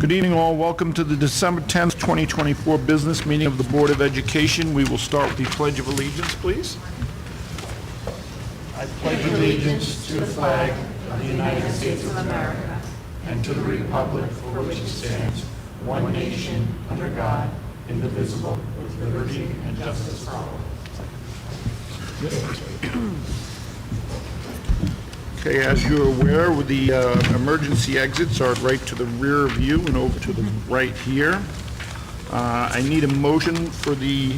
Good evening, all. Welcome to the December 10th, 2024 business meeting of the Board of Education. We will start with the Pledge of Allegiance, please. I pledge allegiance to the flag of the United States of America and to the republic for which it stands, one nation, under God, indivisible, with liberty and justice for all. Okay, as you're aware, with the emergency exits are right to the rear of you and over to the right here. I need a motion for the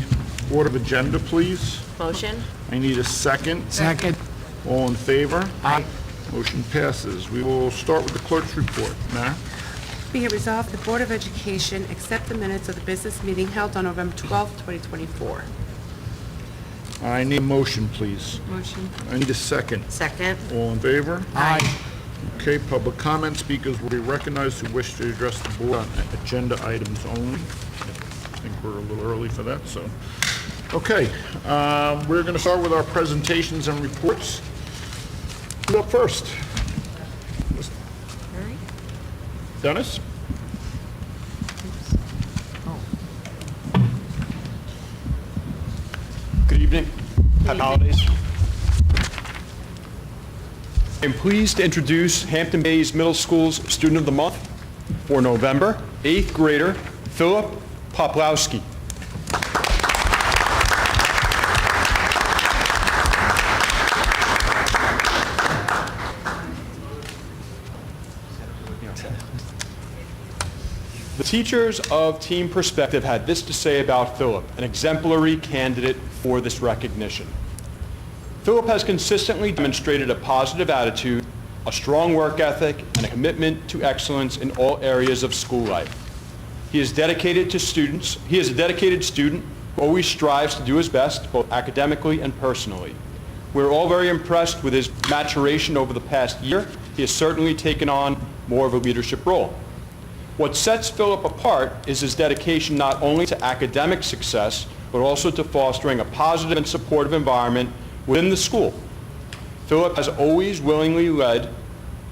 order of agenda, please. Motion. I need a second. Second. All in favor? Aye. Motion passes. We will start with the clerk's report. Matt? Be it resolved, the Board of Education accept the minutes of the business meeting held on November 12, 2024. I need a motion, please. Motion. I need a second. Second. All in favor? Aye. Okay, public comment. Speakers will be recognized who wish to address the board on agenda items only. I think we're a little early for that, so. Okay, we're going to start with our presentations and reports. Who's up first? All right. Dennis? Good evening. Happy holidays. I'm pleased to introduce Hampton Bays Middle School's Student of the Month for November, 8th grader Philip Poplowski. The teachers of Team Perspective had this to say about Philip, an exemplary candidate for this recognition. Philip has consistently demonstrated a positive attitude, a strong work ethic, and a commitment to excellence in all areas of school life. He is a dedicated student who always strives to do his best, both academically and personally. We're all very impressed with his maturation over the past year. He has certainly taken on more of a leadership role. What sets Philip apart is his dedication not only to academic success, but also to fostering a positive and supportive environment within the school. Philip has always willingly led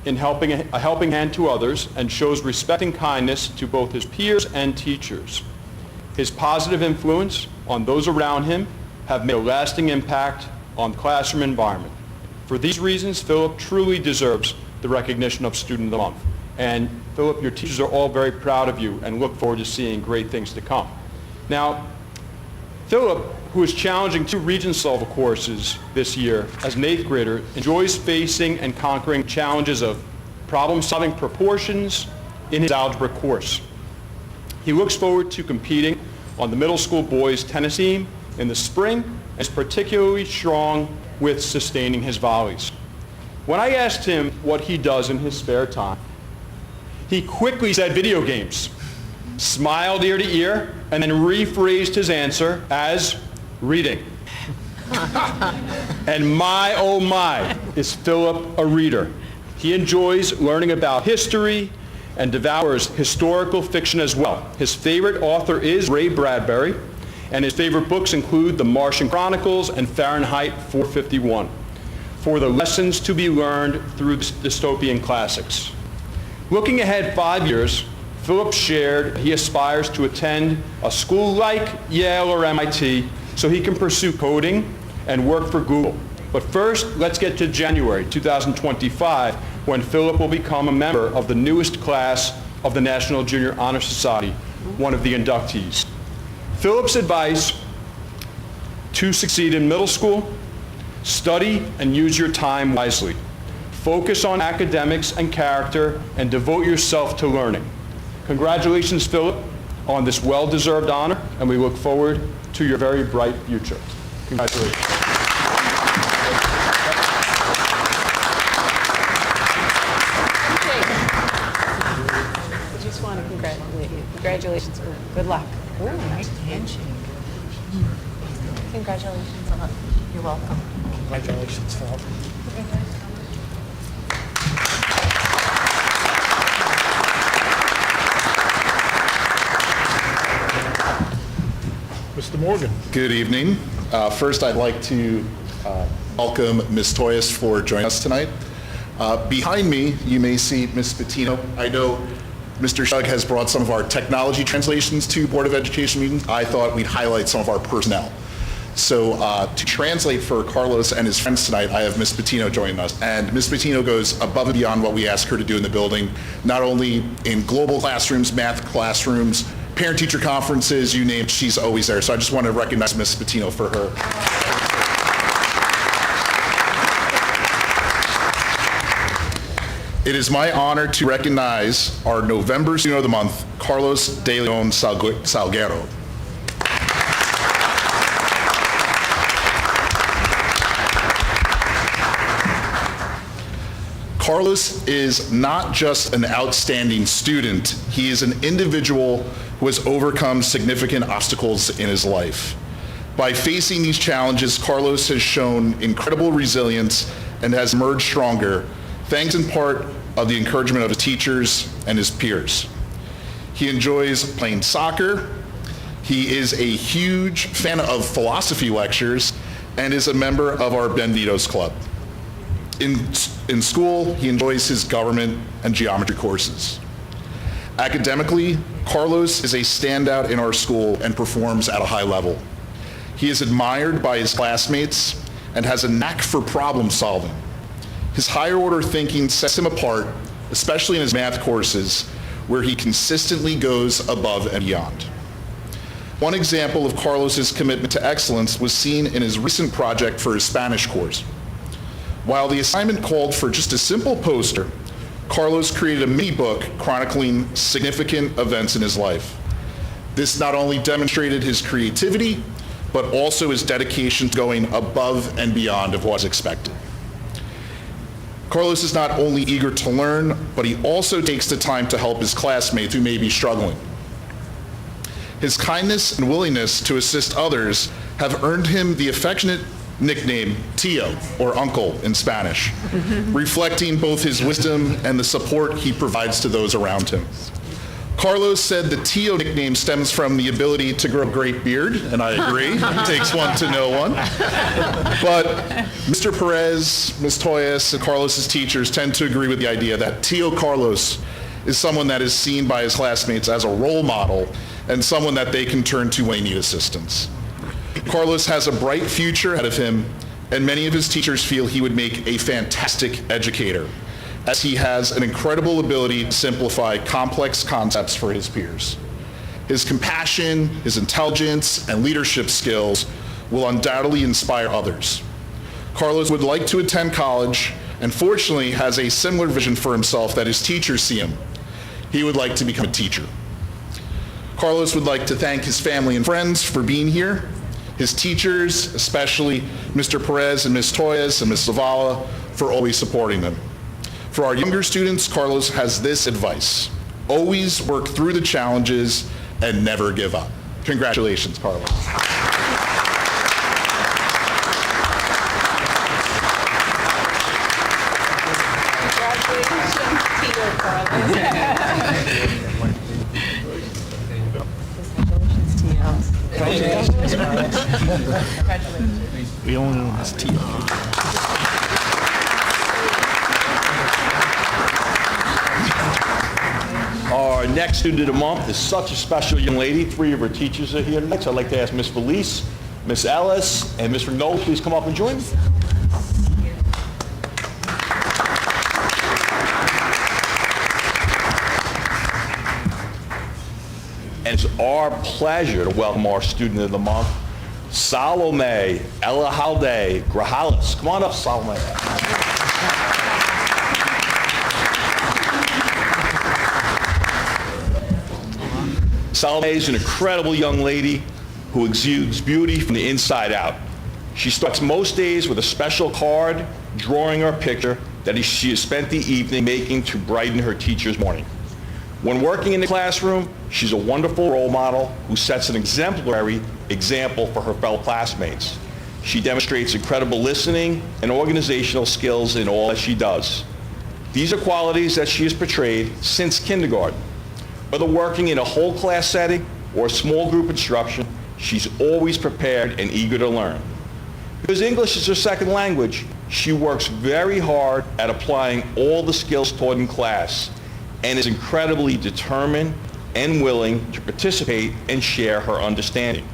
in a helping hand to others and shows respect and kindness to both his peers and teachers. His positive influence on those around him have made a lasting impact on the classroom environment. For these reasons, Philip truly deserves the recognition of Student of the Month. And Philip, your teachers are all very proud of you and look forward to seeing great things to come. Now, Philip, who is challenging 2 Regents level courses this year as an 8th grader, enjoys facing and conquering challenges of problem-solving proportions in his algebra course. He looks forward to competing on the middle school boys tennis team in the spring and is particularly strong with sustaining his volleys. When I asked him what he does in his spare time, he quickly said video games, smiled ear to ear, and then rephrased his answer as reading. And my, oh my, is Philip a reader. He enjoys learning about history and devours historical fiction as well. His favorite author is Ray Bradbury, and his favorite books include The Martian Chronicles and Fahrenheit 451 for the lessons to be learned through dystopian classics. Looking ahead 5 years, Philip shared he aspires to attend a school like Yale or MIT so he can pursue coding and work for Google. But first, let's get to January 2025, when Philip will become a member of the newest class of the National Junior Honor Society, one of the inductees. Philip's advice to succeed in middle school: study and use your time wisely. Focus on academics and character, and devote yourself to learning. Congratulations, Philip, on this well-deserved honor, and we look forward to your very bright future. Congratulations. I just want to congratulate you. Congratulations. Good luck. Oh, nice handshake. Congratulations. You're welcome. Congratulations, Philip. Mr. Morgan. Good evening. First, I'd like to welcome Ms. Toyas for joining us tonight. Behind me, you may see Ms. Patino. I know Mr. Shug has brought some of our technology translations to Board of Education meetings. I thought we'd highlight some of our personnel. So to translate for Carlos and his friends tonight, I have Ms. Patino joining us. And Ms. Patino goes above and beyond what we ask her to do in the building, not only in global classrooms, math classrooms, parent-teacher conferences, you name it, she's always there. So I just want to recognize Ms. Patino for her. It is my honor to recognize our November Student of the Month, Carlos De Leon Salguero. Carlos is not just an outstanding student, he is an individual who has overcome significant obstacles in his life. By facing these challenges, Carlos has shown incredible resilience and has emerged stronger, thanks in part of the encouragement of his teachers and his peers. He enjoys playing soccer, he is a huge fan of philosophy lectures, and is a member of our Benvitos Club. In school, he enjoys his government and geometry courses. Academically, Carlos is a standout in our school and performs at a high level. He is admired by his classmates and has a knack for problem solving. His higher order thinking sets him apart, especially in his math courses, where he consistently goes above and beyond. One example of Carlos's commitment to excellence was seen in his recent project for his Spanish course. While the assignment called for just a simple poster, Carlos created a mini book chronicling significant events in his life. This not only demonstrated his creativity, but also his dedication to going above and beyond of what was expected. Carlos is not only eager to learn, but he also takes the time to help his classmates who may be struggling. His kindness and willingness to assist others have earned him the affectionate nickname Tio, or Uncle in Spanish, reflecting both his wisdom and the support he provides to those around him. Carlos said the Tio nickname stems from the ability to grow a great beard, and I agree, it takes one to know one. But Mr. Perez, Ms. Toyas, and Carlos's teachers tend to agree with the idea that Tio Carlos is someone that is seen by his classmates as a role model and someone that they can turn to when they need assistance. Carlos has a bright future ahead of him, and many of his teachers feel he would make a fantastic educator, as he has an incredible ability to simplify complex concepts for his peers. His compassion, his intelligence, and leadership skills will undoubtedly inspire others. Carlos would like to attend college, and fortunately has a similar vision for himself that his teachers see him. He would like to become a teacher. Carlos would like to thank his family and friends for being here, his teachers, especially Mr. Perez and Ms. Toyas and Ms. Zavala, for always supporting them. For our younger students, Carlos has this advice: always work through the challenges and never give up. Congratulations, Carlos. Congratulations, Tio Carlos. Congratulations. We only know his Tio. Our next student of the month is such a special young lady. 3 of her teachers are here tonight, so I'd like to ask Ms. Felice, Ms. Ellis, and Ms. Renault, please come up and join me. And it's our pleasure to welcome our student of the month, Salome Elahalde Grajales. Come on up, Salome. Salome is an incredible young lady who exudes beauty from the inside out. She starts most days with a special card drawing her picture that she has spent the evening making to brighten her teacher's morning. When working in the classroom, she's a wonderful role model who sets an exemplary example for her fellow classmates. She demonstrates incredible listening and organizational skills in all that she does. These are qualities that she has portrayed since kindergarten. Whether working in a whole class setting or a small group instruction, she's always prepared and eager to learn. Because English is her second language, she works very hard at applying all the skills taught in class, and is incredibly determined and willing to participate and share her understanding.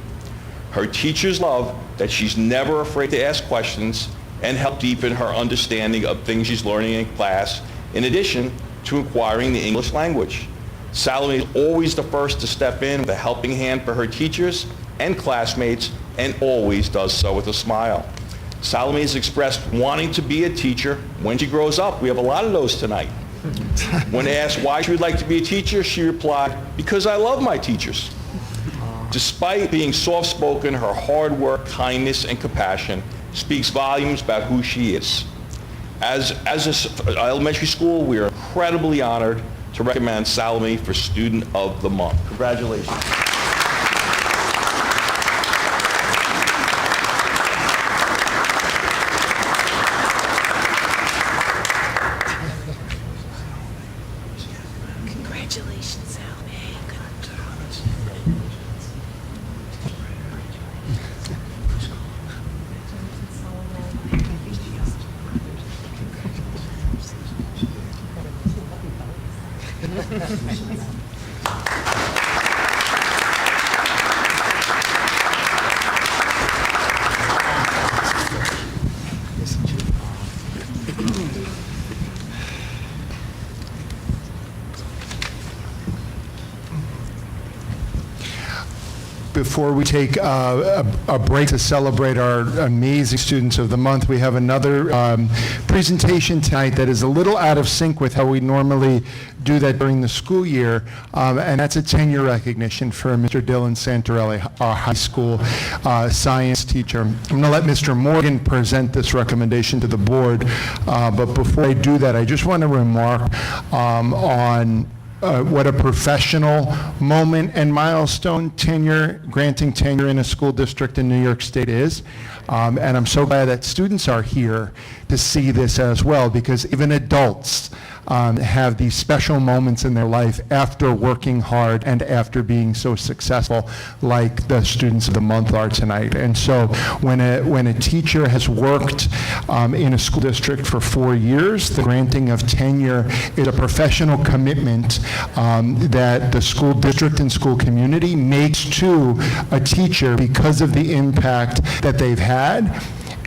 Her teachers love that she's never afraid to ask questions and help deepen her understanding of things she's learning in class, in addition to acquiring the English language. Salome is always the first to step in with a helping hand for her teachers and classmates, and always does so with a smile. Salome has expressed wanting to be a teacher when she grows up. We have a lot of those tonight. When asked why she would like to be a teacher, she replied, "Because I love my teachers." Despite being soft-spoken, her hard work, kindness, and compassion speaks volumes about who she is. As an elementary school, we are incredibly honored to recommend Salome for Student of the Month. Congratulations. Congratulations, Salome. Good job. Before we take a break to celebrate our amazing Students of the Month, we have another presentation tonight that is a little out of sync with how we normally do that during the school year, and that's a tenure recognition for Mr. Dylan Santorelli, our high school science teacher. I'm going to let Mr. Morgan present this recommendation to the board, but before I do that, I just want to remark on what a professional moment and milestone granting tenure in a school district in New York State is. And I'm so glad that students are here to see this as well, because even adults have these special moments in their life after working hard and after being so successful, like the Students of the Month are tonight. And so when a teacher has worked in a school district for 4 years, the granting of tenure is a professional commitment that the school district and school community makes to a teacher because of the impact that they've had,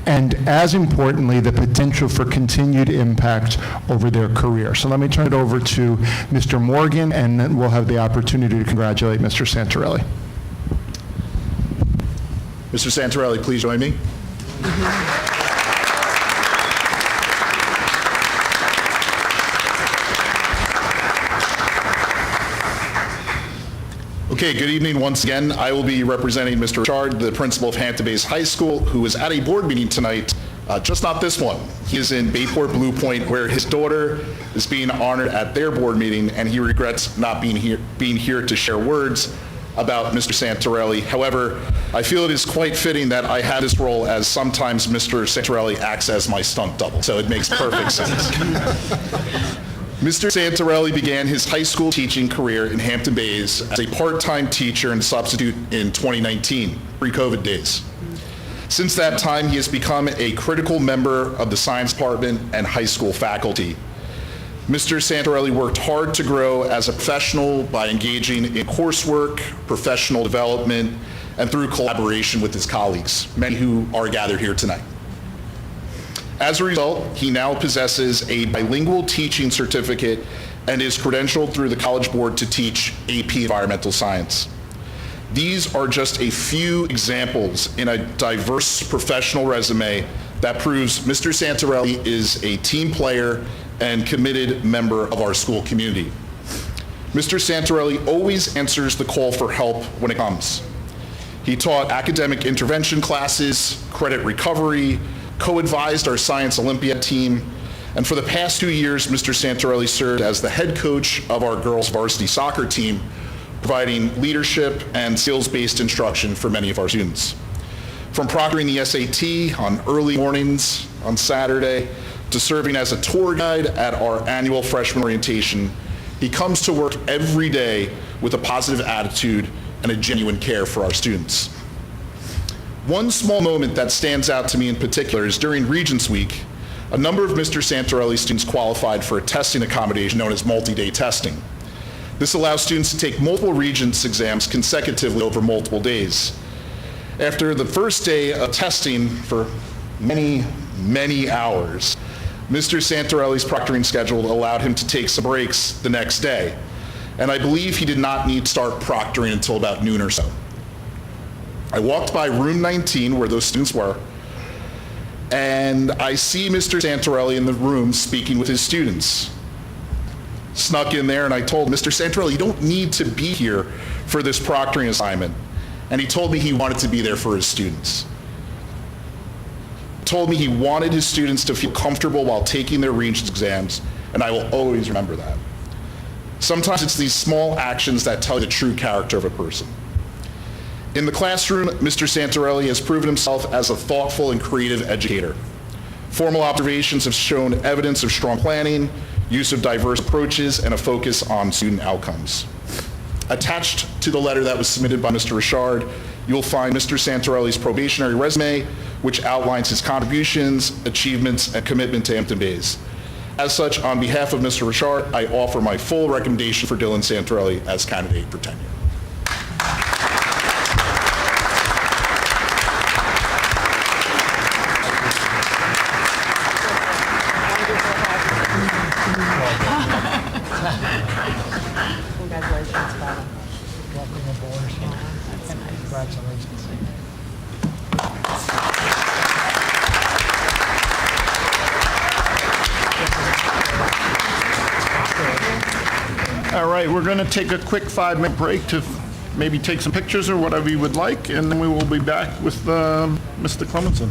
and as importantly, the potential for continued impact over their career. So let me turn it over to Mr. Morgan, and then we'll have the opportunity to congratulate Mr. Santorelli. Mr. Santorelli, please join me. Okay, good evening once again. I will be representing Mr. Richard, the principal of Hampton Bays High School, who is at a board meeting tonight, just not this one. He is in Bayport Blue Point, where his daughter is being honored at their board meeting, and he regrets not being here to share words about Mr. Santorelli. However, I feel it is quite fitting that I have this role, as sometimes Mr. Santorelli acts as my stunt double, so it makes perfect sense. Mr. Santorelli began his high school teaching career in Hampton Bays as a part-time teacher and substitute in 2019, pre-COVID days. Since that time, he has become a critical member of the science department and high school faculty. Mr. Santorelli worked hard to grow as a professional by engaging in coursework, professional development, and through collaboration with his colleagues, many who are gathered here tonight. As a result, he now possesses a bilingual teaching certificate and is credentialed through the College Board to teach AP Environmental Science. These are just a few examples in a diverse professional resume that proves Mr. Santorelli is a team player and committed member of our school community. Mr. Santorelli always answers the call for help when it comes. He taught academic intervention classes, credit recovery, co-advised our Science Olympiad team, and for the past 2 years, Mr. Santorelli served as the head coach of our girls varsity soccer team, providing leadership and skills-based instruction for many of our students. From proctoring the SAT on early mornings on Saturday to serving as a tour guide at our annual freshman orientation, he comes to work every day with a positive attitude and a genuine care for our students. One small moment that stands out to me in particular is during Regents Week, a number of Mr. Santorelli's students qualified for a testing accommodation known as multi-day testing. This allows students to take multiple Regents exams consecutively over multiple days. After the first day of testing for many, many hours, Mr. Santorelli's proctoring schedule allowed him to take some breaks the next day. And I believe he did not need to start proctoring until about noon or so. I walked by room 19 where those students were, and I see Mr. Santorelli in the room speaking with his students. Snuck in there and I told Mr. Santorelli, you don't need to be here for this proctoring assignment. And he told me he wanted to be there for his students. Told me he wanted his students to feel comfortable while taking their Regents exams, and I will always remember that. Sometimes it's these small actions that tell you the true character of a person. In the classroom, Mr. Santorelli has proven himself as a thoughtful and creative educator. Formal observations have shown evidence of strong planning, use of diverse approaches, and a focus on student outcomes. Attached to the letter that was submitted by Mr. Richard, you'll find Mr. Santorelli's probationary resume, which outlines his contributions, achievements, and commitment to Hampton Bays. As such, on behalf of Mr. Richard, I offer my full recommendation for Dylan Santorelli as candidate for tenure. Congratulations, Bob. Welcome aboard. Congratulations. All right, we're going to take a quick 5-minute break to maybe take some pictures or whatever you would like, and then we will be back with Mr. Clemenson.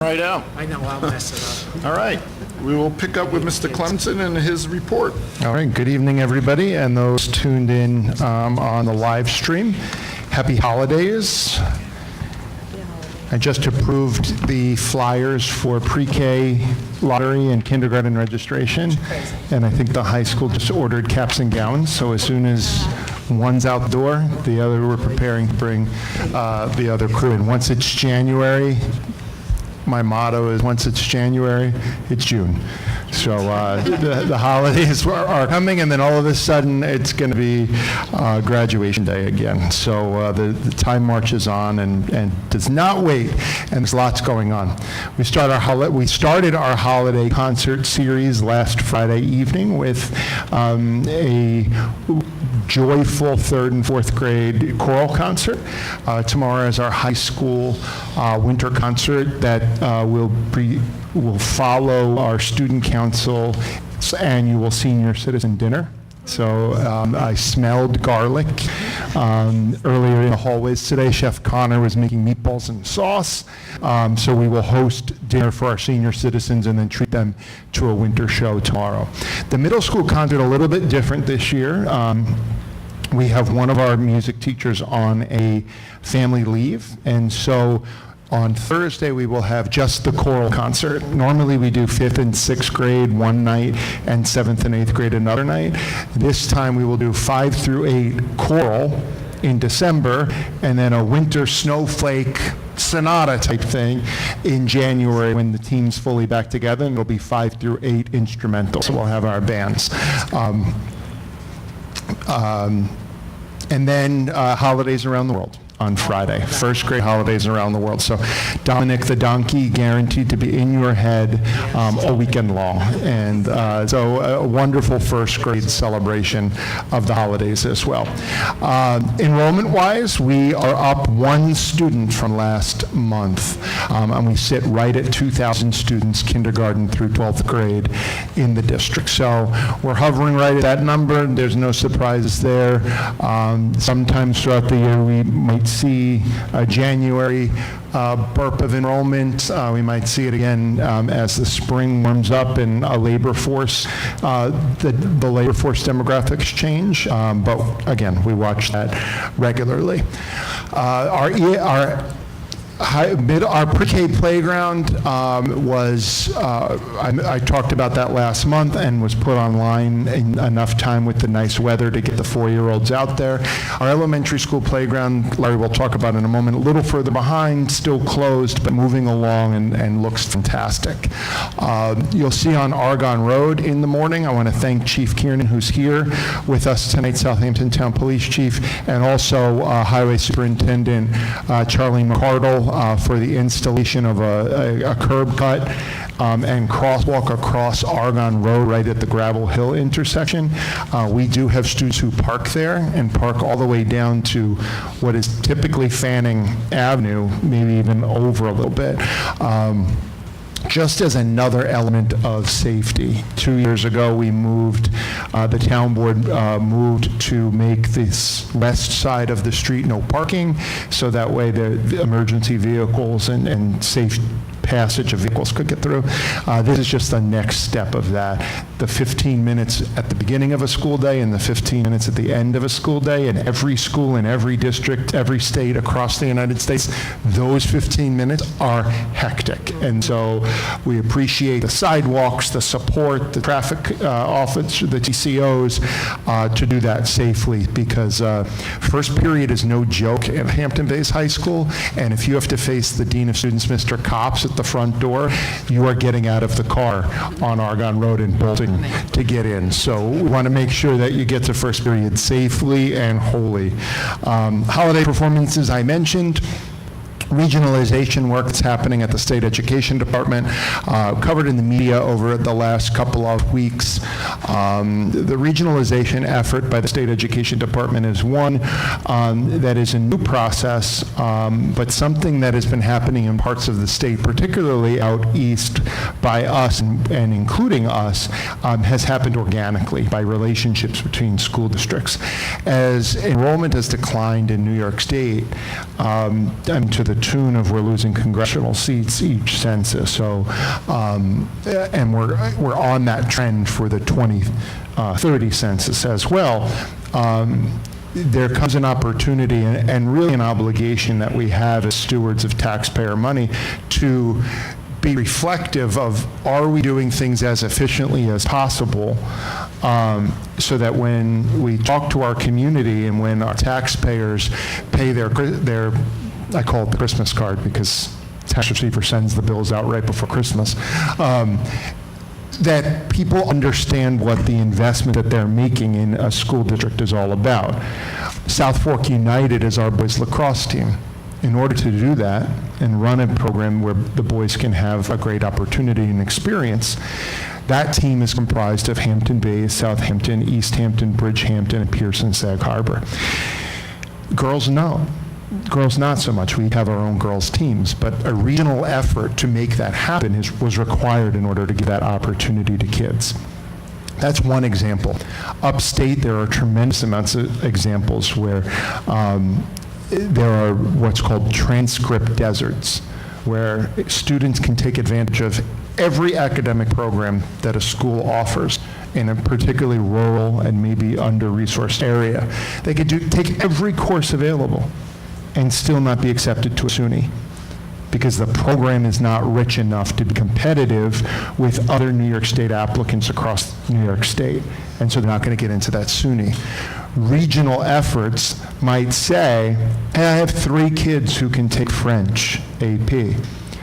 right out. I know, I'll mess it up. All right, we will pick up with Mr. Clemson and his report. All right, good evening, everybody, and those tuned in on the live stream. Happy holidays. I just approved the flyers for pre-K lottery and kindergarten registration, and I think the high school just ordered caps and gowns, so as soon as one's out the door, the other, we're preparing to bring the other crew in. Once it's January, my motto is, once it's January, it's June. So the holidays are coming, and then all of a sudden, it's going to be graduation day again. So the time marches on and does not wait, and there's lots going on. We started our holiday concert series last Friday evening with a joyful 3rd and 4th grade choral concert. Tomorrow is our high school winter concert that will follow our student council's annual senior citizen dinner. So I smelled garlic earlier in the hallways today. Chef Connor was making meatballs and sauce. So we will host dinner for our senior citizens and then treat them to a winter show tomorrow. The middle school concert a little bit different this year. We have one of our music teachers on a family leave, and so on Thursday, we will have just the choral concert. Normally, we do 5th and 6th grade one night and 7th and 8th grade another night. This time, we will do 5 through 8 choral in December, and then a winter snowflake sonata type thing in January when the team's fully back together, and it'll be 5 through 8 instrumental. So we'll have our bands. And then holidays around the world on Friday. 1st grade holidays around the world. So Dominic the Donkey guaranteed to be in your head all weekend long. And so a wonderful 1st grade celebration of the holidays as well. Enrollment-wise, we are up 1 student from last month. And we sit right at 2,000 students, kindergarten through 12th grade in the district. So we're hovering right at that number. There's no surprises there. Sometimes throughout the year, we might see a January burp of enrollment. We might see it again as the spring warms up and a labor force, the labor force demographics change. But again, we watch that regularly. Our pre-K playground was, I talked about that last month and was put online in enough time with the nice weather to get the 4-year-olds out there. Our elementary school playground, Larry will talk about in a moment, a little further behind, still closed, but moving along and looks fantastic. You'll see on Argonne Road in the morning, I want to thank Chief Kiernan, who's here with us tonight, Southampton Town Police Chief, and also Highway Superintendent Charlie McCardle, for the installation of a curb cut and crosswalk across Argonne Road right at the Gravel Hill intersection. We do have students who park there and park all the way down to what is typically Fanning Avenue, maybe even over a little bit. Just as another element of safety, 2 years ago we moved, the town board moved to make this west side of the street no parking, so that way the emergency vehicles and safe passage of vehicles could get through. This is just the next step of that. The 15 minutes at the beginning of a school day and the 15 minutes at the end of a school day in every school, in every district, every state across the United States, those 15 minutes are hectic. And so we appreciate the sidewalks, the support, the traffic office, the TCOs to do that safely, because first period is no joke at Hampton Bays High School, and if you have to face the Dean of Students, Mr. Copps, at the front door, you are getting out of the car on Argonne Road and bolting to get in. So we want to make sure that you get to first period safely and wholly. Holiday performances I mentioned. Regionalization work that's happening at the State Education Department, covered in the media over the last couple of weeks. The regionalization effort by the State Education Department is one that is a new process, but something that has been happening in parts of the state, particularly out east by us and including us, has happened organically by relationships between school districts. As enrollment has declined in New York State, to the the tune of we're losing congressional seats each census. So, and we're on that trend for the 2030 census as well. There comes an opportunity and really an obligation that we have as stewards of taxpayer money to be reflective of, are we doing things as efficiently as possible, so that when we talk to our community and when our taxpayers pay their I call it the Christmas card because tax receiver sends the bills out right before Christmas, that people understand what the investment that they're making in a school district is all about. South Fork United is our boys lacrosse team. In order to do that and run a program where the boys can have a great opportunity and experience, that team is comprised of Hampton Bays, Southampton, East Hampton, Bridgehampton, and Pearson Sag Harbor. Girls, no. Girls, not so much. We have our own girls' teams, but a regional effort to make that happen was required in order to give that opportunity to kids. That's one example. Upstate, there are tremendous amounts of examples where there are what's called transcript deserts, where students can take advantage of every academic program that a school offers in a particularly rural and maybe under-resourced area. They could take every course available and still not be accepted to a SUNY because the program is not rich enough to be competitive with other New York State applicants across New York State, and so they're not going to get into that SUNY. Regional efforts might say, hey, I have 3 kids who can take French AP.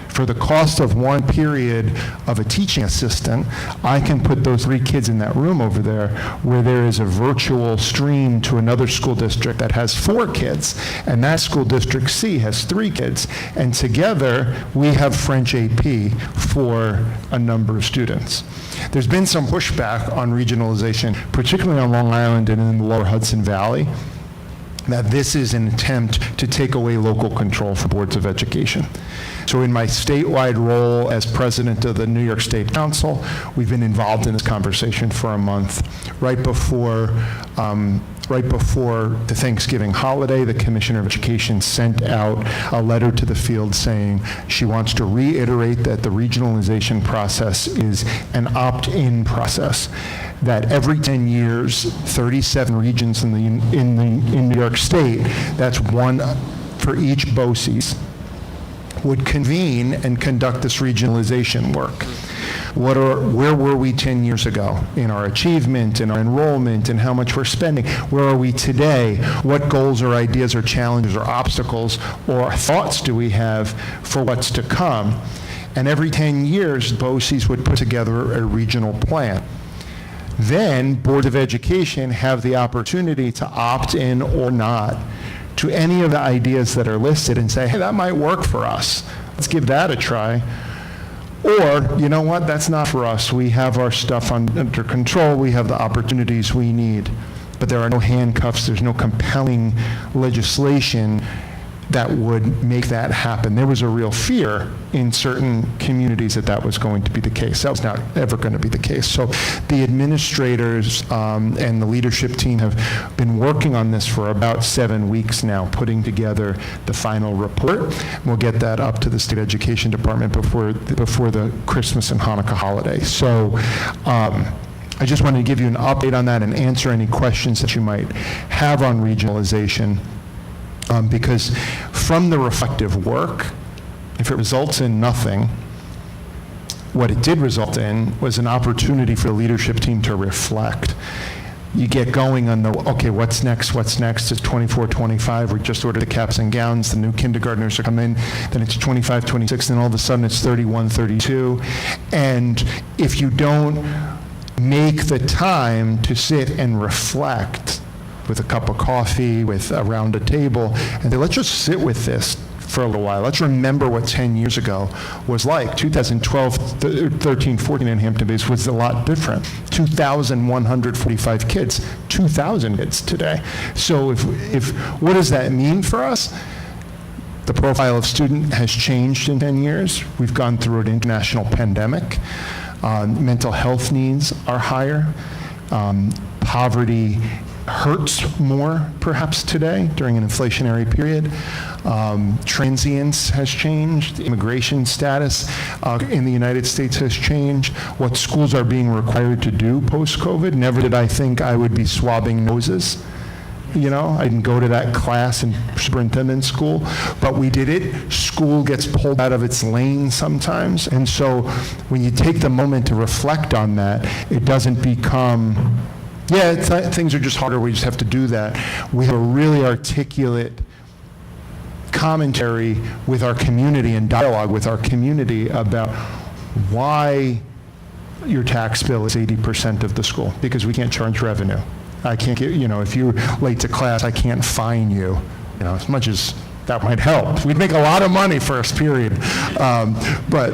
For the cost of 1 period of a teaching assistant, I can put those 3 kids in that room over there where there is a virtual stream to another school district that has 4 kids, and that school district C has 3 kids, and together we have French AP for a number of students. There's been some pushback on regionalization, particularly on Long Island and in the lower Hudson Valley, that this is an attempt to take away local control for boards of education. So in my statewide role as president of the New York State Council, we've been involved in this conversation for a month. Right before the Thanksgiving holiday, the Commissioner of Education sent out a letter to the field saying she wants to reiterate that the regionalization process is an opt-in process, that every 10 years, 37 regions in New York State, that's 1 for each BOCES, would convene and conduct this regionalization work. Where were we 10 years ago in our achievement, in our enrollment, and how much we're spending? Where are we today? What goals or ideas or challenges or obstacles or thoughts do we have for what's to come? And every 10 years, BOCES would put together a regional plan. Then boards of education have the opportunity to opt in or not to any of the ideas that are listed and say, hey, that might work for us. Let's give that a try. Or, you know what, that's not for us. We have our stuff under control. We have the opportunities we need. But there are no handcuffs. There's no compelling legislation that would make that happen. There was a real fear in certain communities that was going to be the case. That was not ever going to be the case. So the administrators and the leadership team have been working on this for about 7 weeks now, putting together the final report. We'll get that up to the State Education Department before the Christmas and Hanukkah holidays. So I just wanted to give you an update on that and answer any questions that you might have on regionalization. Because from the reflective work, if it results in nothing, what it did result in was an opportunity for the leadership team to reflect. You get going on okay, what's next? It's 24, 25, we just ordered the caps and gowns, the new kindergartners are coming, then it's 25, 26, then all of a sudden it's 31, 32. And if you don't make the time to sit and reflect with a cup of coffee, around a table, and say, let's just sit with this for a little while. Let's remember what 10 years ago was like. 2012, 13, 14 in Hampton Bays was a lot different. 2,145 kids, 2,000 kids today. So if what does that mean for us? The profile of student has changed in 10 years. We've gone through an international pandemic. Mental health needs are higher. Poverty hurts more perhaps today during an inflationary period. Transience has changed. Immigration status in the United States has changed. What schools are being required to do post-COVID. Never did I think I would be swabbing noses. You know, I didn't go to that class in superintendent school, but we did it. School gets pulled out of its lane sometimes. And so when you take the moment to reflect on that, it doesn't become, things are just harder, we just have to do that. We have a really articulate commentary with our community and dialogue with our community about why your tax bill is 80% of the school, because we can't charge revenue. I can't get, if you're late to class, I can't fine you, as much as that might help. We'd make a lot of money first period, but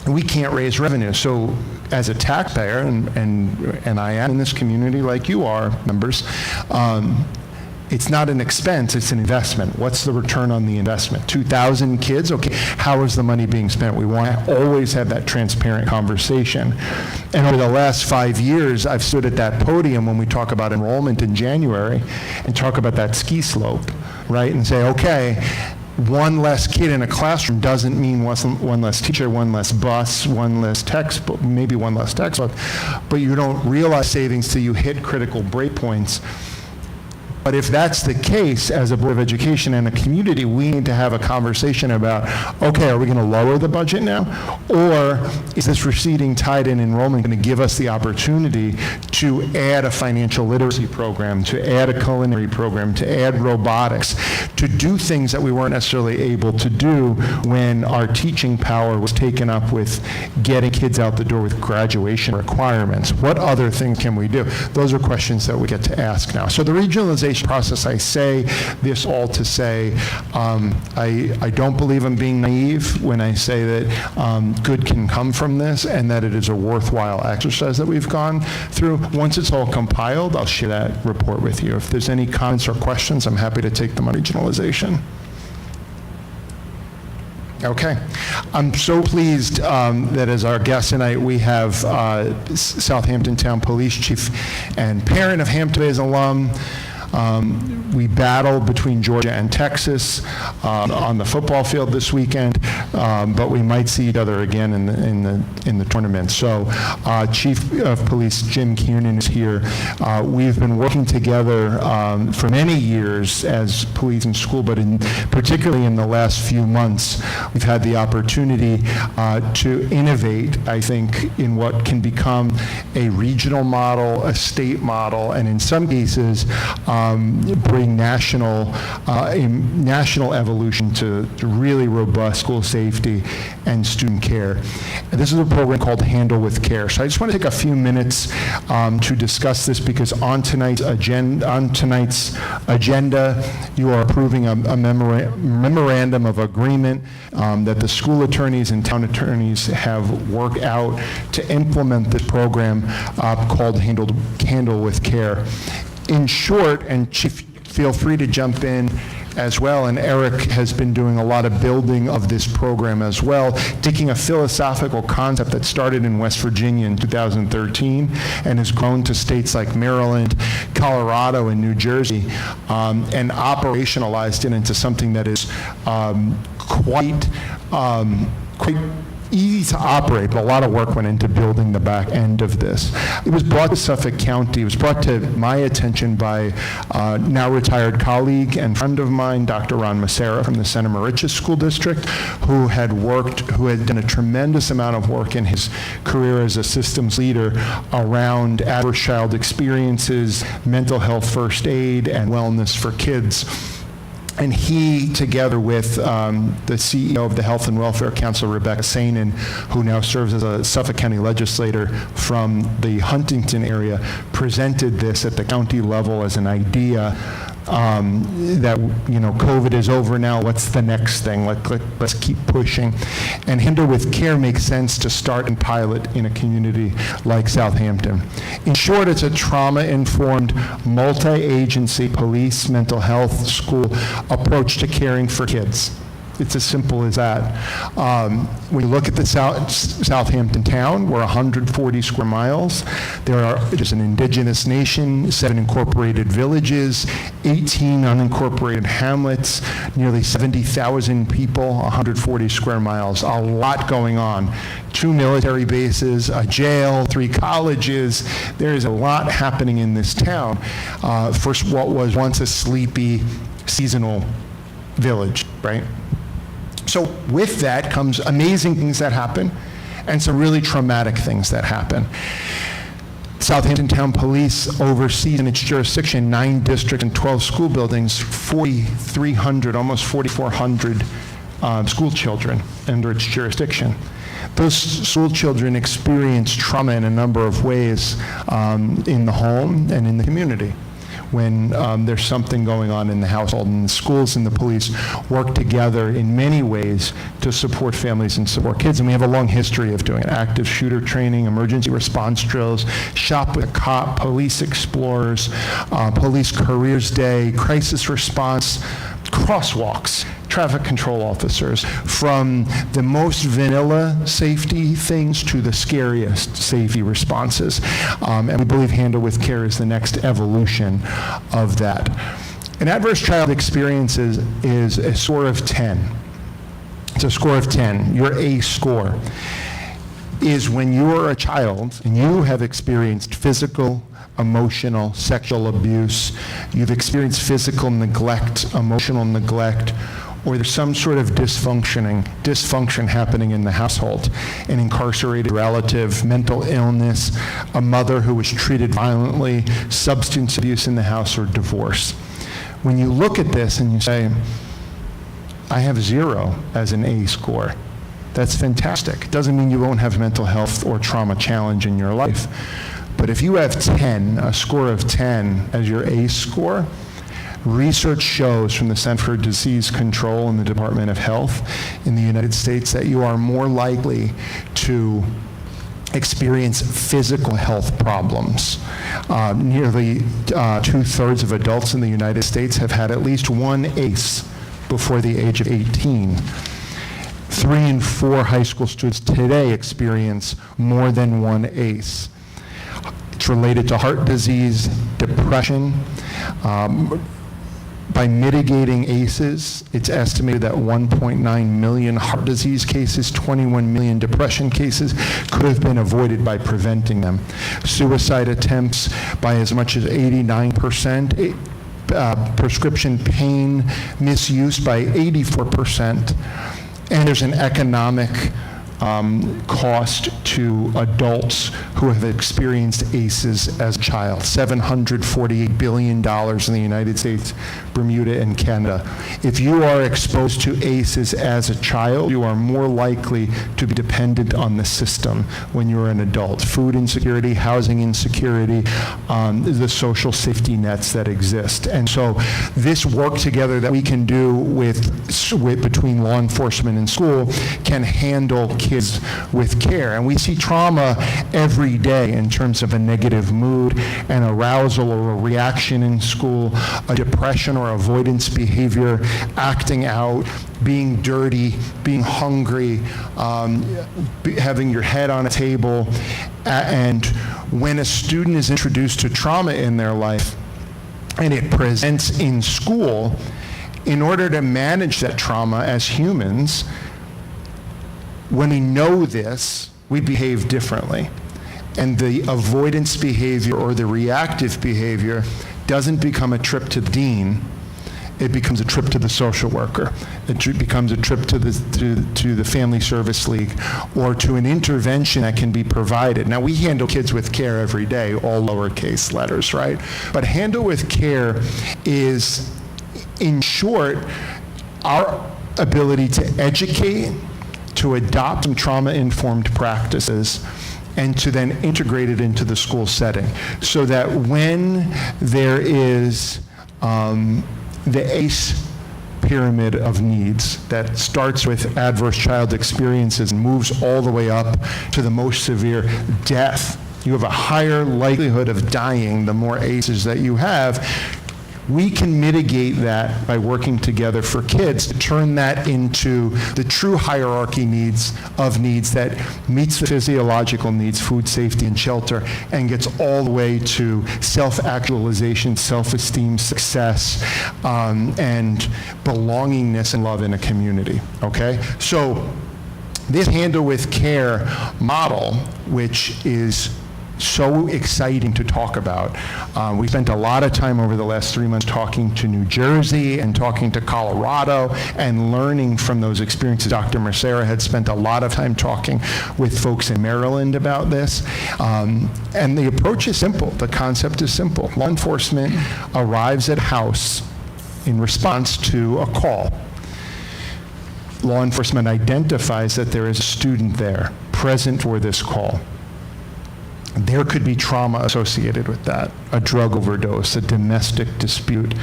we can't raise revenue. So as a taxpayer, and I am in this community like you are, members, it's not an expense, it's an investment. What's the return on the investment? 2,000 kids? Okay, how is the money being spent? We want to always have that transparent conversation. And over the last 5 years, I've stood at that podium when we talk about enrollment in January and talk about that ski slope, right? And say, okay, one less kid in a classroom doesn't mean one less teacher, one less bus, one less textbook, maybe one less textbook, but you don't realize savings till you hit critical breakpoints. But if that's the case, as a Board of Education and a community, we need to have a conversation about, okay, are we going to lower the budget now? Or is this receding tide in enrollment going to give us the opportunity to add a financial literacy program, to add a culinary program, to add robotics, to do things that we weren't necessarily able to do when our teaching power was taken up with getting kids out the door with graduation requirements? What other things can we do? Those are questions that we get to ask now. So the regionalization process, I say this all to say, I don't believe I'm being naive when I say that good can come from this and that it is a worthwhile exercise that we've gone through. Once it's all compiled, I'll share that report with you. If there's any comments or questions, I'm happy to take them on regionalization. Okay. I'm so pleased that as our guest tonight, we have Southampton Town Police Chief and parent of Hampton Bays alum. We battled between Georgia and Texas on the football field this weekend, but we might see each other again in the tournament. So Chief of Police Jim Kiernan is here. We've been working together for many years as police in school, but particularly in the last few months, we've had the opportunity to innovate, I think, in what can become a regional model, a state model, and in some cases, bring national evolution to really robust school safety and student care. And this is a program called Handle with Care. So I just want to take a few minutes to discuss this, because on tonight's agenda, you are approving a memorandum of agreement that the school attorneys and town attorneys have worked out to implement this program called Handle with Care. In short, and Chief, feel free to jump in as well, and Eric has been doing a lot of building of this program as well, taking a philosophical concept that started in West Virginia in 2013 and has grown to states like Maryland, Colorado, and New Jersey, and operationalized it into something that is quite easy to operate, but a lot of work went into building the back end of this. It was brought to Suffolk County. It was brought to my attention by now retired colleague and friend of mine, Dr. Ron Macera from the Santa Maria School District, who had done a tremendous amount of work in his career as a systems leader around adverse child experiences, mental health first aid, and wellness for kids. And he, together with the CEO of the Health and Welfare Council, Rebecca Sainin, who now serves as a Suffolk County legislator from the Huntington area, presented this at the county level as an idea that, COVID is over now, what's the next thing? Let's keep pushing. And Handle with Care makes sense to start and pilot in a community like Southampton. In short, it's a trauma-informed, multi-agency police, mental health, school approach to caring for kids. It's as simple as that. When you look at the Southampton town, we're 140 square miles. There's an indigenous nation, 7 incorporated villages, 18 unincorporated hamlets, nearly 70,000 people, 140 square miles. A lot going on. 2 military bases, a jail, 3 colleges. There is a lot happening in this town for what was once a sleepy, seasonal village, right? So with that comes amazing things that happen and some really traumatic things that happen. Southampton Town Police oversees in its jurisdiction 9 districts and 12 school buildings, 4,300, almost 4,400 school children under its jurisdiction. Those school children experience trauma in a number of ways in the home and in the community. When there's something going on in the household, and the schools and the police work together in many ways to support families and support kids. And we have a long history of doing it. Active shooter training, emergency response drills, Shop with a Cop, Police Explorers, Police Careers Day, crisis response, crosswalks, traffic control officers, from the most vanilla safety things to the scariest safety responses. And we believe Handle with Care is the next evolution of that. An adverse child experience is a score of 10. It's a score of 10. Your ACE score is when you're a child and you have experienced physical, emotional, sexual abuse, you've experienced physical neglect, emotional neglect, or there's some sort of dysfunction happening in the household, an incarcerated relative, mental illness, a mother who was treated violently, substance abuse in the house, or divorce. When you look at this and you say, I have 0 as an A score, that's fantastic. It doesn't mean you won't have mental health or trauma challenge in your life. But if you have 10, a score of 10 as your ACE score, research shows from the Center for Disease Control and the Department of Health in the United States that you are more likely to experience physical health problems. Nearly 2/3 of adults in the United States have had at least one ACE before the age of 18. 3 in 4 high school students today experience more than one ACE. It's related to heart disease, depression. By mitigating ACEs, it's estimated that 1.9 million heart disease cases, 21 million depression cases could have been avoided by preventing them. Suicide attempts by as much as 89%, prescription pain misuse by 84%, and there's an economic cost to adults who have experienced ACEs as a child. $748 billion in the United States, Bermuda, and Canada. If you are exposed to ACEs as a child, you are more likely to be dependent on the system when you're an adult. Food insecurity, housing insecurity, the social safety nets that exist. And so this work together that we can do between law enforcement and school can handle kids with care. And we see trauma every day in terms of a negative mood, an arousal or a reaction in school, a depression or avoidance behavior, acting out, being dirty, being hungry, having your head on a table. And when a student is introduced to trauma in their life and it presents in school, in order to manage that trauma as humans, when we know this, we behave differently. And the avoidance behavior or the reactive behavior doesn't become a trip to the dean. It becomes a trip to the social worker. It becomes a trip to the Family Service League or to an intervention that can be provided. Now, we handle kids with care every day, all lowercase letters, right? But handle with care is, in short, our ability to educate, to adopt some trauma-informed practices, and to then integrate it into the school setting so that when there is the ACE pyramid of needs that starts with adverse child experiences and moves all the way up to the most severe death, you have a higher likelihood of dying the more ACEs that you have. We can mitigate that by working together for kids to turn that into the true hierarchy needs that meets the physiological needs, food, safety, and shelter, and gets all the way to self-actualization, self-esteem, success, and belongingness and love in a community, okay? So this Handle with Care model, which is so exciting to talk about. We spent a lot of time over the last 3 months talking to New Jersey and talking to Colorado and learning from those experiences. Dr. Mercera had spent a lot of time talking with folks in Maryland about this. And the approach is simple. The concept is simple. Law enforcement arrives at a house in response to a call. Law enforcement identifies that there is a student there present for this call. There could be trauma associated with that, a drug overdose, a domestic dispute,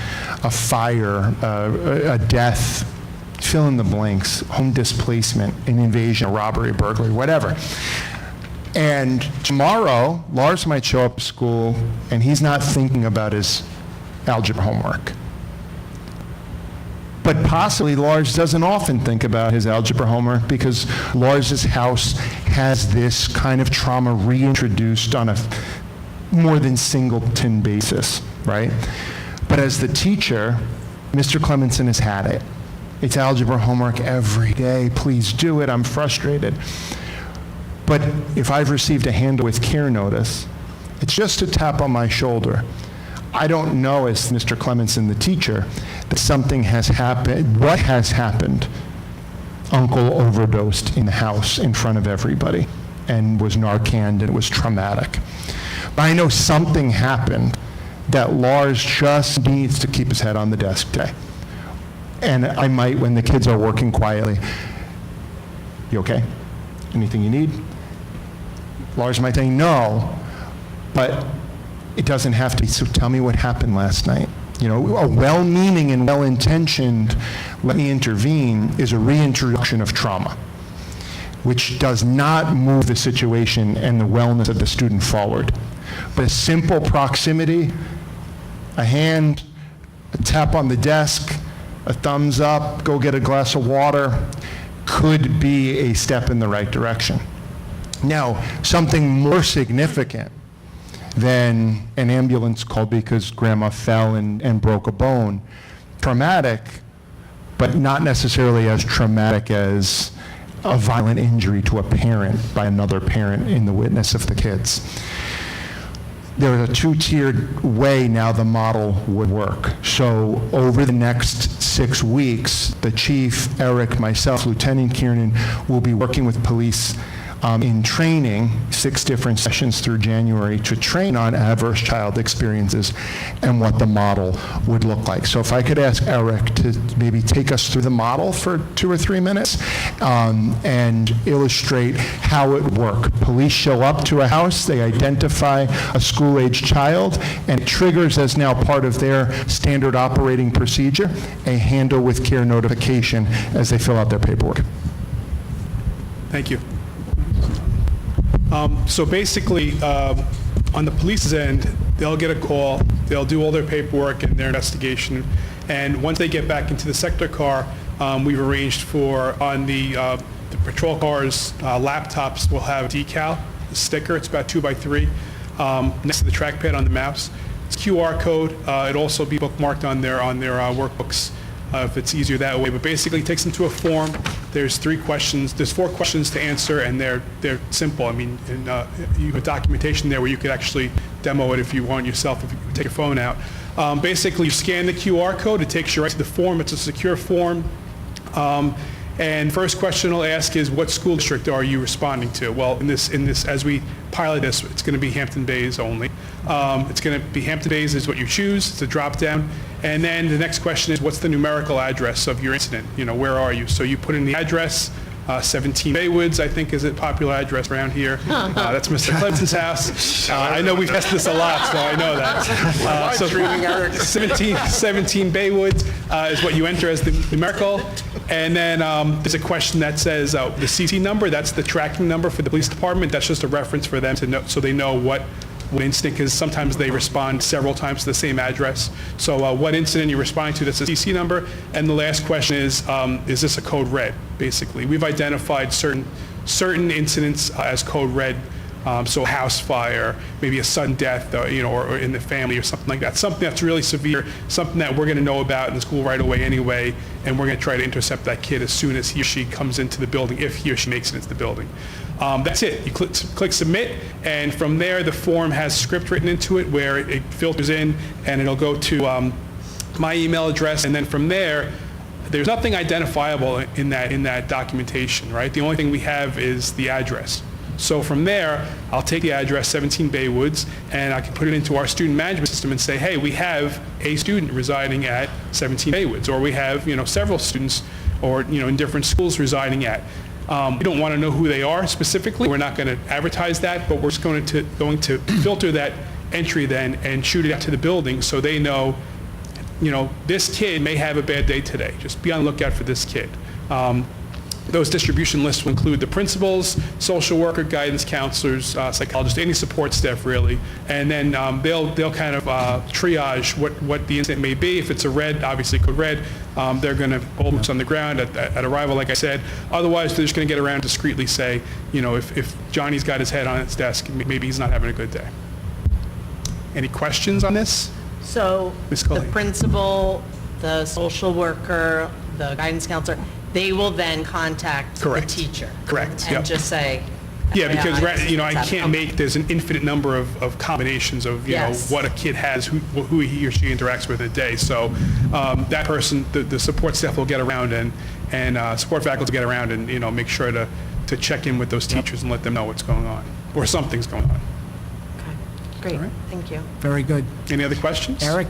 a fire, a death, fill in the blanks, home displacement, an invasion, a robbery, a burglary, whatever. And tomorrow, Lars might show up at school and he's not thinking about his algebra homework. But possibly Lars doesn't often think about his algebra homework because Lars's house has this kind of trauma reintroduced on a more than singleton basis, right? But as the teacher, Mr. Clemenson has had it. It's algebra homework every day. Please do it. I'm frustrated. But if I've received a Handle with Care notice, it's just a tap on my shoulder. I don't know, as Mr. Clemenson, the teacher, that something has happened. What has happened? Uncle overdosed in the house in front of everybody and was Narcaned and it was traumatic. But I know something happened that Lars just needs to keep his head on the desk today. And I might, when the kids are working quietly, you okay? Anything you need? Lars might say no, but it doesn't have to be, so tell me what happened last night. You know, a well-meaning and well-intentioned, let me intervene, is a reintroduction of trauma, which does not move the situation and the wellness of the student forward. But a simple proximity, a hand, a tap on the desk, a thumbs up, go get a glass of water, could be a step in the right direction. Now, something more significant than an ambulance call because grandma fell and broke a bone. Traumatic, but not necessarily as traumatic as a violent injury to a parent by another parent in the witness of the kids. There's a two-tiered way now the model would work. So over the next 6 weeks, the chief, Eric, myself, Lieutenant Kiernan will be working with police in training, 6 different sessions through January to train on adverse child experiences and what the model would look like. So if I could ask Eric to maybe take us through the model for 2 or 3 minutes and illustrate how it would work. Police show up to a house, they identify a school-age child, and it triggers as now part of their standard operating procedure, a Handle with Care notification as they fill out their paperwork. Thank you. So basically, on the police's end, they'll get a call, they'll do all their paperwork and their investigation, and once they get back into the sector car, we've arranged for, on the patrol cars' laptops, we'll have a decal, a sticker, it's about 2 by 3, next to the trackpad on the maps. It's QR code, it'll also be bookmarked on their workbooks if it's easier that way, but basically it takes them to a form. There's 4 questions to answer, and they're simple. I mean, and, you have documentation there where you could actually demo it if you want yourself, if you take your phone out. Basically, you scan the QR code, it takes you right to the form. It's a secure form. And first question I'll ask is, what school district are you responding to? Well, in this, as we pilot this, it's going to be Hampton Bays only. It's going to be Hampton Bays is what you choose. It's a drop down. And then the next question is, what's the numerical address of your incident? You know, where are you? So you put in the address. 17 Baywoods, I think, is a popular address around here. That's Mr. Clemson's house. I know we've tested this a lot, so I know that. So 17 Baywoods is what you enter as the numerical. And then there's a question that says the CT number. That's the tracking number for the police department. That's just a reference for them to know, so they know what what incident, because sometimes they respond several times to the same address. So what incident you're responding to, that's a CC number. And the last question is this a code red, basically? We've identified certain incidents as code red. So a house fire, maybe a sudden death, or in the family or something like that. Something that's really severe, something that we're going to know about in the school right away anyway, and we're going to try to intercept that kid as soon as he or she comes into the building, if he or she makes it into the building. That's it. You click submit, and from there the form has script written into it where it filters in, and it'll go to my email address, and then from there, there's nothing identifiable in that documentation, right? The only thing we have is the address. So from there, I'll take the address, 17 Baywoods, and I can put it into our student management system and say, hey, we have a student residing at 17 Baywoods, or we have, several students, or, in different schools residing at. We don't want to know who they are specifically. We're not going to advertise that, but we're just going to filter that entry then and shoot it out to the building so they know, this kid may have a bad day today. Just be on the lookout for this kid. Those distribution lists will include the principals, social worker, guidance counselors, psychologists, any support staff really, and then they'll kind of triage what the incident may be. If it's a red, obviously code red, they're going to hold boots on the ground at arrival, like I said. Otherwise, they're just going to get around discreetly say, if Johnny's got his head on his desk, maybe he's not having a good day. Any questions on this? So Ms. the Cully. principal, the social worker, the guidance counselor, they will then contact Correct. the teacher. Correct, And yep. just say. Yeah, because FYI, I can't there's an infinite number of combinations of, Yes. what a kid has, who he or she interacts with a day. So that person, the support staff will get around and support faculty will get around and, make sure to check in with those teachers and let them know what's going on, or something's going on. Okay, great, right. thank you. Very good. Any other questions? Eric,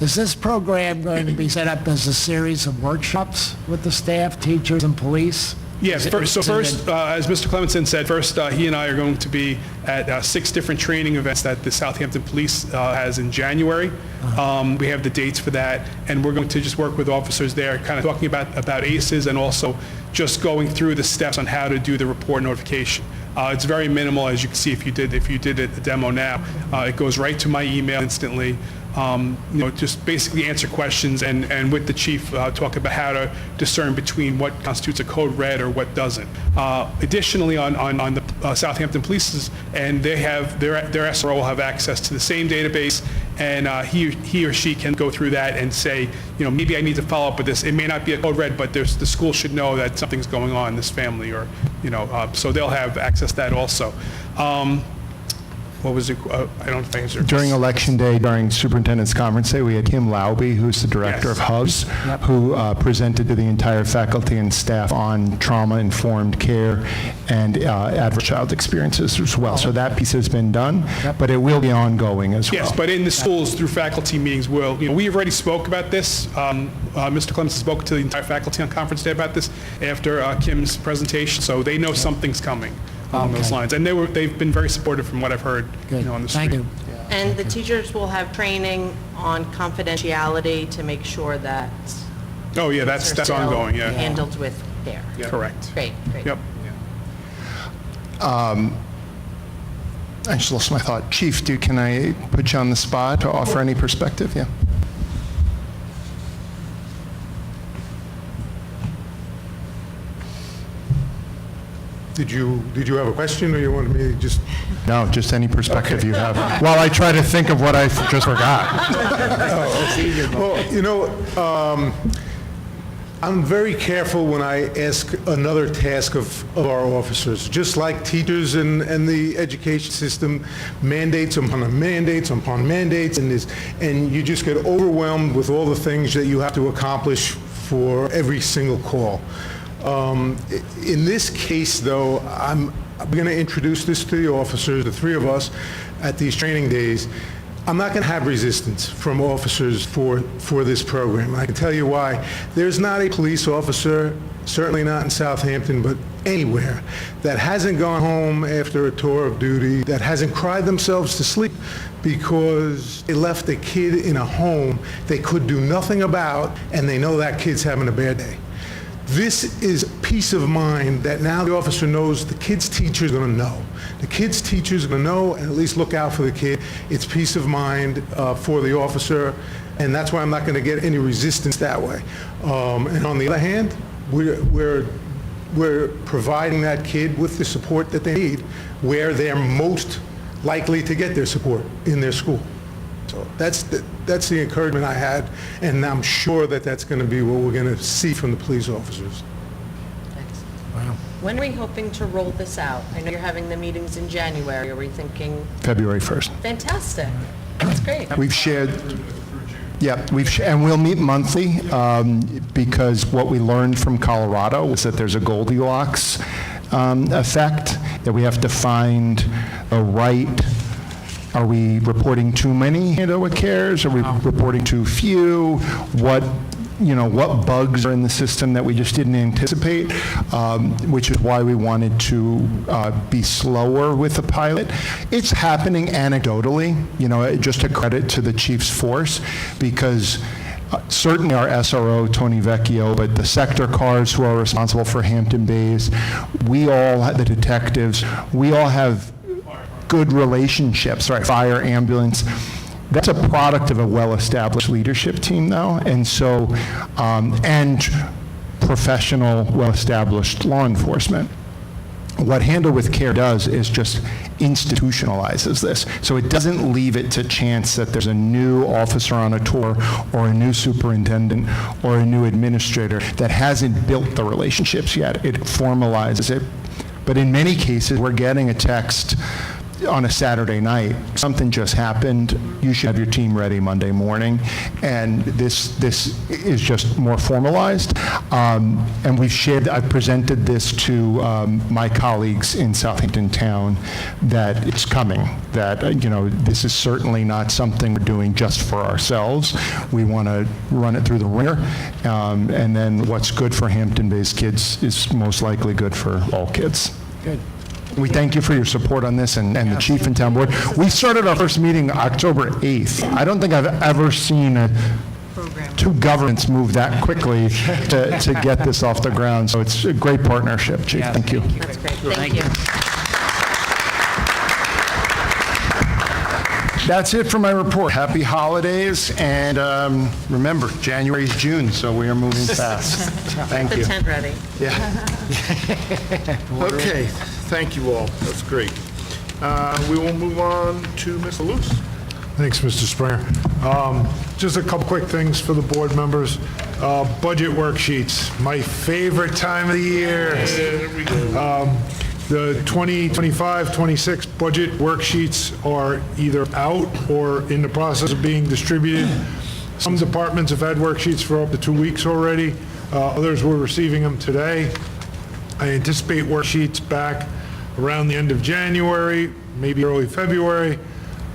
is this program going to be set up as a series of workshops with the staff, teachers, and police? Yes, as Mr. Clemenson said, first he and I are going to be at 6 different training events that the Southampton Police has in January. We have the dates for that, and we're going to just work with officers there, kind of talking about ACEs and also just going through the steps on how to do the report notification. It's very minimal, as you can see if you did the demo now. It goes right to my email instantly. Just basically answer questions and with the chief talk about how to discern between what constitutes a code red or what doesn't. Additionally, on the Southampton Police's, and they have their SRO will have access to the same database, and he or she can go through that and say, maybe I need to follow up with this. It may not be a code red, but the school should know that something's going on in this family, or so they'll have access to that also. What was it? I don't think it's During Election Day, during Superintendent's Conference Day, we had Kim Lauby, who's the Director Yes. of Hubs, who presented to the entire faculty and staff on trauma-informed care and adverse child experiences as well. So that piece has been done, but it will be ongoing as well. Yes, but in the schools, through faculty meetings, we've already spoke about this. Mr. Clemens spoke to the entire faculty on Conference Day about this after Kim's presentation, so they know something's coming along those lines. And they've been very supportive from what I've heard on the street. Thank you. And the teachers will have training on confidentiality to make sure that. Oh, yeah, that's they're still ongoing, yeah. Handled with care. Correct. Great. Yep. I just lost my thought. Chief, can I put you on the spot to offer any perspective? Yeah. Did you have a question, or you wanted me to just? No, just any perspective you have. While I try to think of what I just forgot. Well, I'm very careful when I ask another task of our officers. Just like teachers and the education system, mandates upon mandates upon mandates, and you just get overwhelmed with all the things that you have to accomplish for every single call. In this case, though, I'm going to introduce this to the officers, the 3 of us, at these training days. I'm not going to have resistance from officers for this program. I can tell you why. There's not a police officer, certainly not in Southampton, but anywhere, that hasn't gone home after a tour of duty, that hasn't cried themselves to sleep because they left a kid in a home they could do nothing about, and they know that kid's having a bad day. This is peace of mind that now the officer knows the kid's teacher's going to know. The kid's teacher's going to know and at least look out for the kid. It's peace of mind for the officer, and that's why I'm not going to get any resistance that way. And on the other hand, we're providing that kid with the support that they need where they're most likely to get their support, in their school. So that's the encouragement I had, and I'm sure that that's going to be what we're going to see from the police officers. When are we hoping to roll this out? I know you're having the meetings in January. Are we thinking? February 1st. Fantastic. That's great. We've shared, and we'll meet monthly because what we learned from Colorado was that there's a Goldilocks effect, that we have to find a right. Are we reporting too many with CARES? Are we reporting too few? What bugs are in the system that we just didn't anticipate, which is why we wanted to be slower with the pilot. It's happening anecdotally, just a credit to the chief's force, because certainly our SRO, Tony Vecchio, but the sector cars who are responsible for Hampton Bays, the detectives, we all have good relationships, right? Fire, ambulance. That's a product of a well-established leadership team now, and so, and professional, well-established law enforcement. What Handle with Care does is just institutionalizes this. So it doesn't leave it to chance that there's a new officer on a tour or a new superintendent or a new administrator that hasn't built the relationships yet. It formalizes it. But in many cases, we're getting a text on a Saturday night, something just happened, you should have your team ready Monday morning, and this is just more formalized, and I've presented this to my colleagues in Southampton Town, that it's coming, that this is certainly not something we're doing just for ourselves. We want to run it through the ringer, and then what's good for Hampton Bays kids is most likely good for all kids. Good. We thank you for your support on this, and the chief and town board. We started our first meeting October 8th. I don't think I've ever seen two governments move that quickly to get this off the ground. So it's a great partnership, Chief. Thank you. That's great. Thank you. That's it for my report. Happy holidays, and remember, January is June, so we are moving fast. Thank The you. tent ready. Yeah. Okay, thank you all. That's great. We will move on to Mr. Luce. Thanks, Mr. Springer. Just a couple quick things for the board members. Budget worksheets, my favorite time of the year. There we go. The 2025-26 budget worksheets are either out or in the process of being distributed. Some departments have had worksheets for up to 2 weeks already. Others were receiving them today. I anticipate worksheets back around the end of January, maybe early February.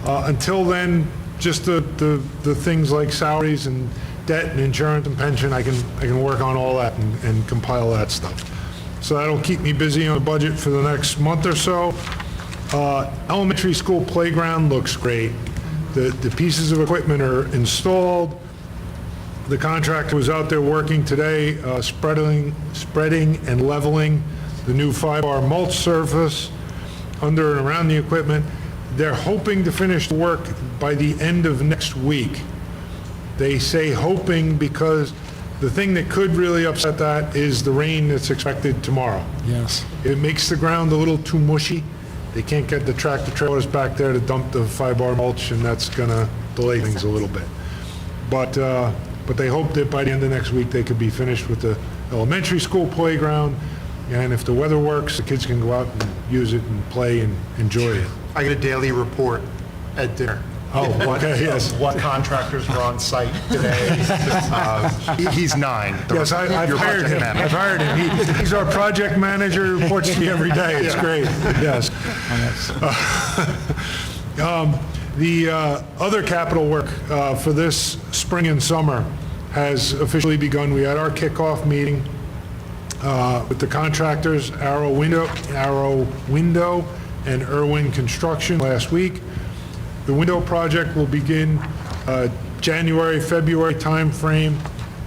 Until then, just the things like salaries and debt and insurance and pension, I can work on all that and compile that stuff. So that'll keep me busy on the budget for the next month or so. Elementary school playground looks great. The pieces of equipment are installed. The contractor was out there working today, spreading and leveling the new 5-bar mulch surface under and around the equipment. They're hoping to finish the work by the end of next week. They say hoping because the thing that could really upset that is the rain that's expected tomorrow. Yes. It makes the ground a little too mushy. They can't get the tractor trailers back there to dump the 5-bar mulch, and that's going to delay things a little bit. But they hope that by the end of next week they could be finished with the elementary school playground, and if the weather works, the kids can go out and use it and play and enjoy it. I get a daily report at dinner. Oh, okay, yes. What contractors were on site today. He's 9. Yes, I've hired him. I've hired him. He's our project manager, reports to me every day. It's great, yes. The other capital work for this spring and summer has officially begun. We had our kickoff meeting with the contractors, Arrow Window and Irwin Construction last week. The window project will begin January, February timeframe,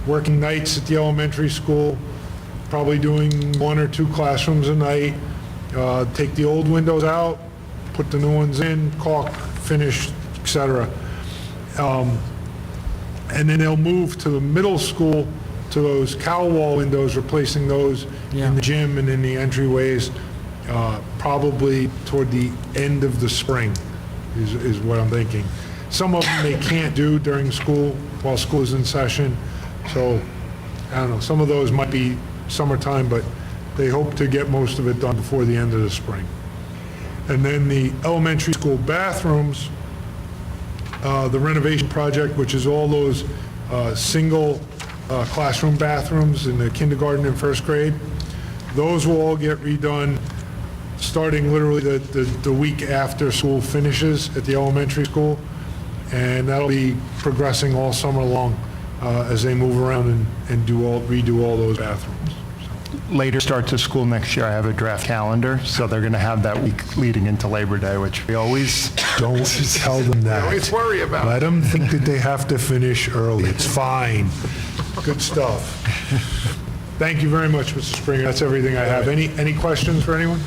working nights at the elementary school, probably doing 1 or 2 classrooms a night, take the old windows out, put the new ones in, caulk, finish, etc. And then they'll move to the middle school to those cowl wall windows, replacing those in the gym and in the entryways, probably toward the end of the spring, is what I'm thinking. Some of them they can't do during school, while school is in session, so, I don't know, some of those might be summertime, but they hope to get most of it done before the end of the spring. And then the elementary school bathrooms, the renovation project, which is all those single classroom bathrooms in the kindergarten and first grade, those will all get redone starting literally the week after school finishes at the elementary school, and that'll be progressing all summer long as they move around and redo all those bathrooms. Later start to school next year, I have a draft calendar, so they're going to have that week leading into Labor Day, which we always... Don't tell them that. Always worry about Let them think that they have to finish early. It's fine. Good stuff. Thank you very much, Mr. Springer. That's everything I have. Any questions for anyone?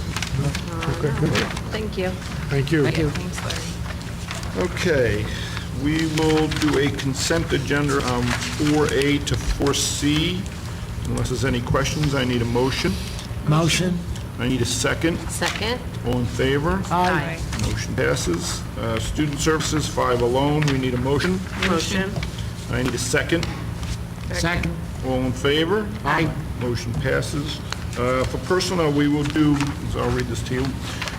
Okay, good. Thank you. Thank you. Thanks, Larry. Okay, we will do a consent agenda on 4A to 4C. Unless there's any questions, I need a motion. Motion? I need a second. Second? All in favor? Aye. Motion passes. Student Services, 5 alone, we need a motion. Motion? I need a second. Second? All in favor? Aye. Motion passes. For personnel, we will do, I'll read this to you.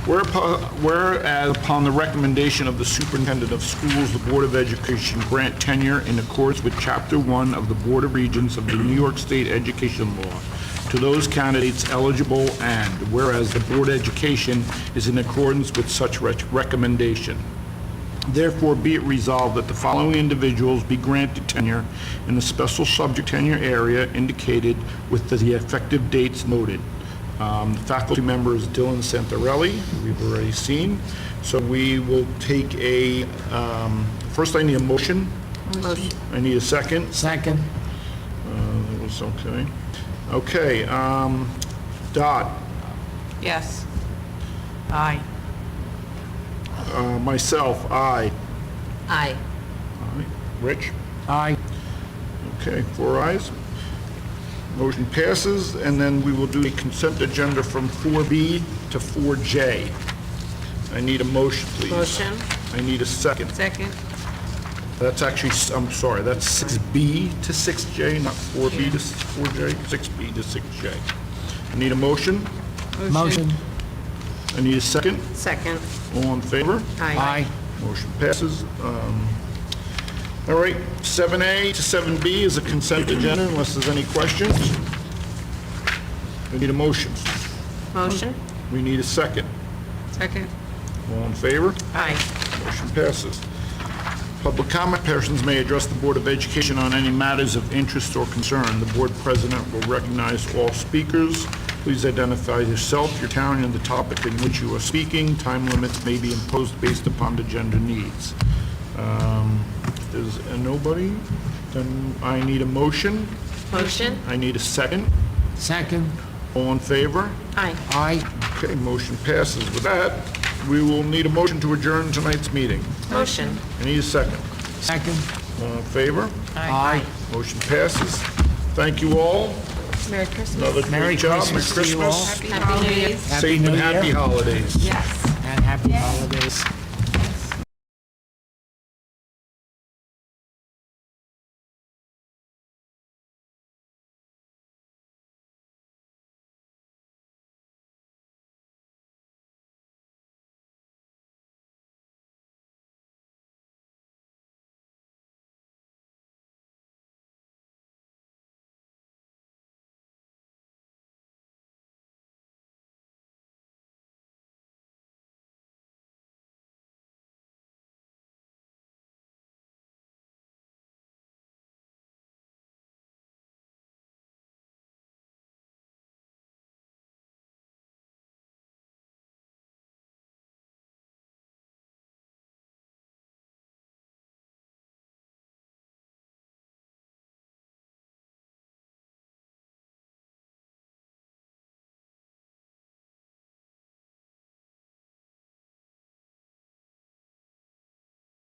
Whereas upon the recommendation of the Superintendent of Schools, the Board of Education grant tenure in accordance with Chapter 1 of the Board of Regents of the New York State Education Law to those candidates eligible, and whereas the Board of Education is in accordance with such recommendation. Therefore, be it resolved that the following individuals be granted tenure in the special subject tenure area indicated with the effective dates noted. The faculty member is Dylan Santarelli, we've already seen. So we will take a, first I need a motion. Motion. I need a second. Second? That was okay. Okay, Dot, Yes. Aye. myself, aye. Aye. Aye. Rich? Aye. Okay, 4 ayes. Motion passes, and then we will do a consent agenda from 4B to 4J. I need a motion, please. Motion? I need a second. Second? That's actually, I'm sorry, that's 6B to 6J, not 4B to 4J, 6B to 6J. I need a motion. Motion? I need a second. Second? All in favor? Aye. Motion passes. All right, 7A to 7B is a consent agenda, unless there's any questions. We need a motion. Motion? We need a second. Second? All in favor? Aye. Motion passes. Public comment, persons may address the Board of Education on any matters of interest or concern. The board president will recognize all speakers. Please identify yourself, your town, and the topic in which you are speaking. Time limits may be imposed based upon the agenda needs. Is nobody? Then I need a motion. Motion? I need a second. Second? All in favor? Aye. Aye. Okay, motion passes. With that, we will need a motion to adjourn tonight's meeting. Motion? I need a second. Second? All in favor? Aye. Motion passes. Thank you all. Merry Christmas. Another Merry great job. Merry Christmas to you all. Christmas. Happy New Year. Safe and happy holidays. Yes. And happy holidays.